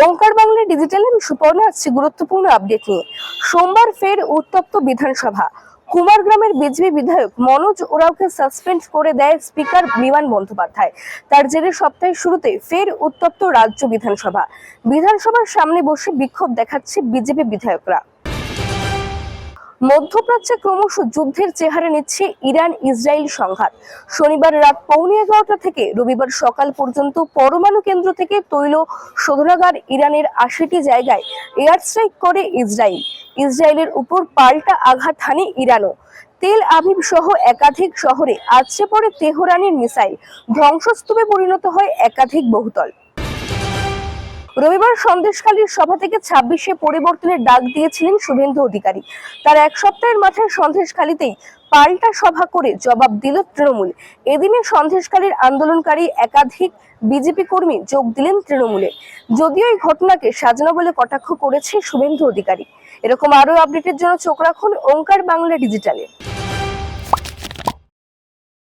ওঙ্কার বাংলা ডিজিটালে আমি সুপর্ণা আসছি গুরুত্বপূর্ণ আপডেট নিয়ে। সোমবার ফের উত্তপ্ত বিধানসভা। কুমারগ্রামের বিজেপি বিধায়ক মনোজ ওরাওকে সাসপেন্ড করে দেয় স্পিকার বিমান বন্দ্যোপাধ্যায়। তার জেরে সপ্তাহের শুরুতে ফের উত্তপ্ত রাজ্য বিধানসভা। বিধানসভার সামনে বসে বিক্ষোভ দেখাচ্ছে বিজেপি বিধায়করা। মধ্যপ্রাচ্যে ক্রমশ যুদ্ধের চেহারা নিচ্ছে ইরান ইসরায়েল সংঘাত। শনিবার রাত 11:15 থেকে রবিবার সকাল পর্যন্ত পরমাণু কেন্দ্র থেকে তৈল শোধনাগার ইরানের 80টি জায়গায় এয়ার স্ট্রাইক করে ইসরায়েলের উপর পাল্টা আঘাত হানে ইরানও। তেল আভিভ সহ একাধিক শহরে আছড়ে পড়ে তেহরানের মিসাইল, ধ্বংসস্তূপে পরিণত হয় একাধিক বহুতল। রবিবার সন্দেশখালীর সভা থেকে 26-এ পরিবর্তনের ডাক দিয়েছিলেন শুভেন্দু অধিকারী। তার এক সপ্তাহের মাথায় সন্দেশখালীতেই পাল্টা সভা করে জবাব দিল তৃণমূল। এদিনে সন্দেশখালীর আন্দোলনকারী একাধিক বিজেপি কর্মী যোগ দিলেন তৃণমূলে। যদিও এই ঘটনাকে সাজানো বলে কটাক্ষ করেছে শুভেন্দু অধিকারী। এরকম আরো আপডেটের জন্য চোখ রাখুন ওঙ্কার বাংলা ডিজিটালে।